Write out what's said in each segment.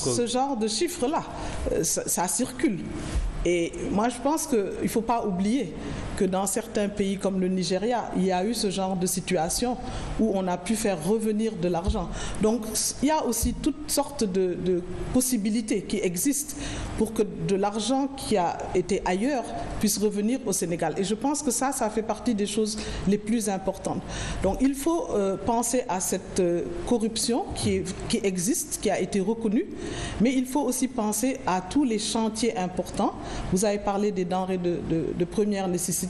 ce genre de chiffres-là, ça circule. Et moi, je pense qu'il ne faut pas oublier que dans certains pays comme le Nigeria, il y a eu ce genre de situation où on a pu faire revenir de l'argent. Donc, il y a aussi toutes sortes de possibilités qui existent pour que de l'argent qui a été ailleurs puisse revenir au Sénégal. Et je pense que ça fait partie des choses les plus importantes. Donc, il faut penser à cette corruption qui existe, qui a été reconnue, mais il faut aussi penser à tous les chantiers importants. Vous avez parlé des denrées de première nécessité.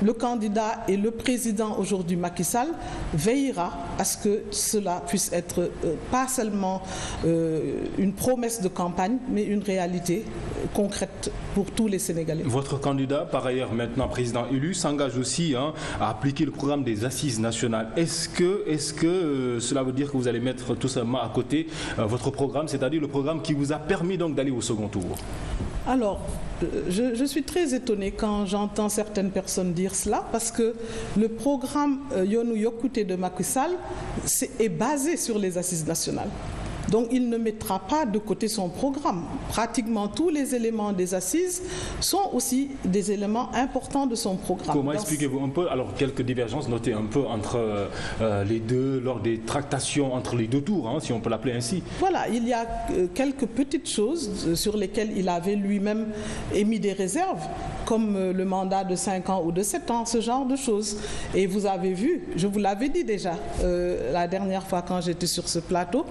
Le candidat et le président aujourd'hui Macky Sall veillera à ce que cela puisse être pas seulement une promesse de campagne, mais une réalité concrète pour tous les Sénégalais. Votre candidat, par ailleurs maintenant président élu, s'engage aussi à appliquer le programme des assises nationales. Est-ce que cela veut dire que vous allez mettre tout simplement à côté votre programme, c'est-à-dire le programme qui vous a permis donc d'aller au second tour? Alors, je suis très étonnée quand j'entends certaines personnes dire cela, parce que le programme Yoonu Yokkute de Macky Sall est basé sur les assises nationales. Donc il ne mettra pas de côté son programme. Pratiquement tous les éléments des assises sont aussi des éléments importants de son programme. Comment expliquez-vous un peu, alors quelques divergences notées un peu entre les deux, lors des tractations entre les deux tours, si on peut l'appeler ainsi? Voilà, il y a quelques petites choses sur lesquelles il avait lui-même émis des réserves, comme le mandat de 5 ans ou de 7 ans, ce genre de choses. Et vous avez vu, je vous l'avais dit déjà la dernière fois quand j'étais sur ce plateau,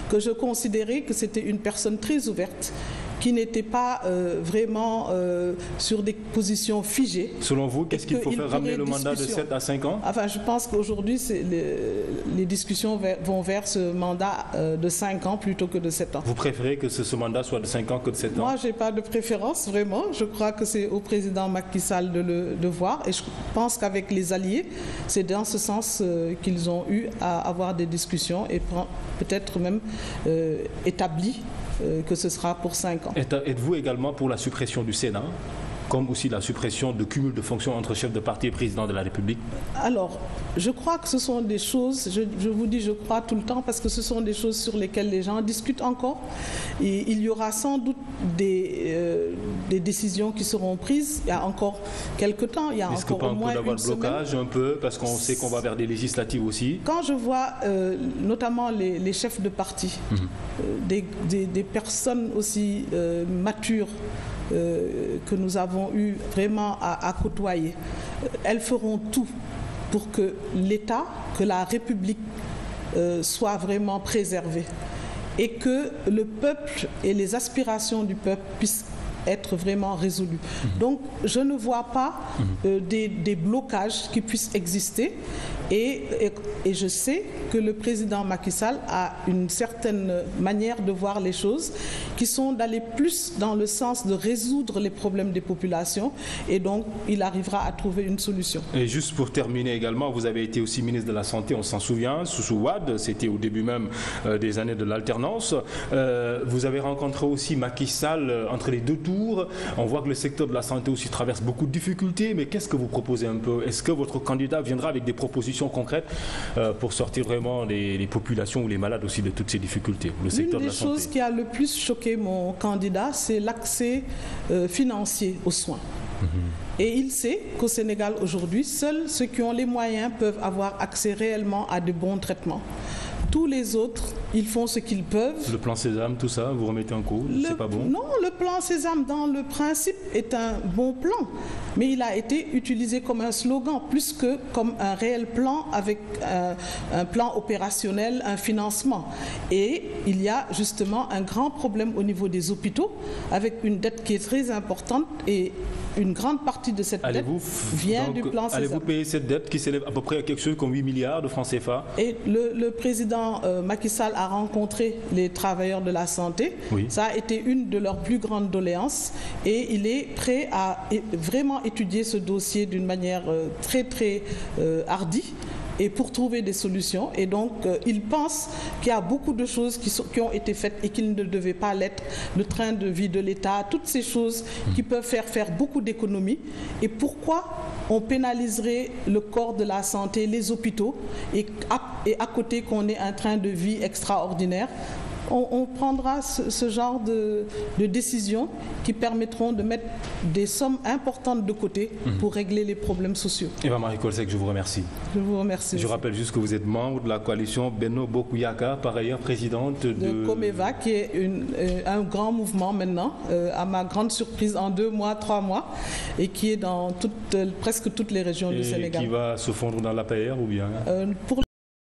que je considérais que c'était une personne très ouverte, qui n'était pas vraiment sur des positions figées. Selon vous, qu'est-ce qu'il faut faire, ramener le mandat de 7 à 5 ans? Enfin, je pense qu'aujourd'hui, les discussions vont vers ce mandat de 5 ans plutôt que de 7 ans. Vous préférez que ce mandat soit de 5 ans que de 7 ans? Moi, je n'ai pas de préférence, vraiment. Je crois que c'est au président Macky Sall de voir. Et je pense qu'avec les alliés, c'est dans ce sens qu'ils ont eu à avoir des discussions et peut-être même établi que ce sera pour 5 ans. Êtes-vous également pour la suppression du Sénat, comme aussi la suppression de cumul de fonctions entre chef de parti et président de la République? Alors, je crois que ce sont des choses, je vous dis je crois tout le temps, parce que ce sont des choses sur lesquelles les gens discutent encore. Et il y aura sans doute des décisions qui seront prises. Il y a encore quelques temps, il y a encore au moins une semaine. Est-ce qu'il peut avoir blocage un peu, parce qu'on sait qu'on va vers des législatives aussi? Quand je vois notamment les chefs de parti, des personnes aussi matures, que nous avons eu vraiment à côtoyer, elles feront tout pour que l'État, que la République soit vraiment préservée et que le peuple et les aspirations du peuple puissent être vraiment résolues. Donc je ne vois pas des blocages qui puissent exister et je sais que le président Macky Sall a une certaine manière de voir les choses qui sont d'aller plus dans le sens de résoudre les problèmes des populations et donc il arrivera à trouver une solution. Et juste pour terminer également, vous avez été aussi ministre de la Santé, on s'en souvient, sous Wade, c'était au début même des années de l'alternance. Vous avez rencontré aussi Macky Sall entre les deux tours. On voit que le secteur de la santé aussi traverse beaucoup de difficultés, mais qu'est-ce que vous proposez un peu? Est-ce que votre candidat viendra avec des propositions concrètes pour sortir vraiment les populations ou les malades aussi de toutes ces difficultés, le secteur de la santé? L'une des choses qui a le plus choqué mon candidat, c'est l'accès financier aux soins. Et il sait qu'au Sénégal aujourd'hui, seuls ceux qui ont les moyens peuvent avoir accès réellement à de bons traitements. Tous les autres, ils font ce qu'ils peuvent. Le plan Sésame, tout ça, vous remettez en cause, c'est pas bon? Non, le plan Sésame, dans le principe, est un bon plan. Mais il a été utilisé comme un slogan, plus que comme un réel plan, avec un plan opérationnel, un financement. Et il y a justement un grand problème au niveau des hôpitaux, avec une dette qui est très importante et une grande partie de cette dette vient du plan Sésame. Allez-vous payer cette dette qui s'élève à peu près à quelque chose comme 8 milliards de francs CFA? Et le président Macky Sall a rencontré les travailleurs de la santé. Oui. Ça a été une de leurs plus grandes doléances et il est prêt à vraiment étudier ce dossier d'une manière très très hardie et pour trouver des solutions. Et donc, il pense qu'il y a beaucoup de choses qui ont été faites et qui ne devaient pas l'être. Le train de vie de l'État, toutes ces choses qui peuvent faire beaucoup d'économies. Et pourquoi on pénaliserait le corps de la santé, les hôpitaux, et à côté qu'on ait un train de vie extraordinaire? on prendra ce genre de décisions qui permettront de mettre des sommes importantes de côté pour régler les problèmes sociaux. Eva Marie Coll Seck, je vous remercie. Je vous remercie. Je rappelle juste que vous êtes membre de la coalition Benno Bokk Yakaar, par ailleurs présidente de Comeva, qui est un grand mouvement maintenant, à ma grande surprise, en 2 mois, 3 mois, et qui est dans presque toutes les régions du Sénégal. Et qui va se fondre dans l'APR ou bien pour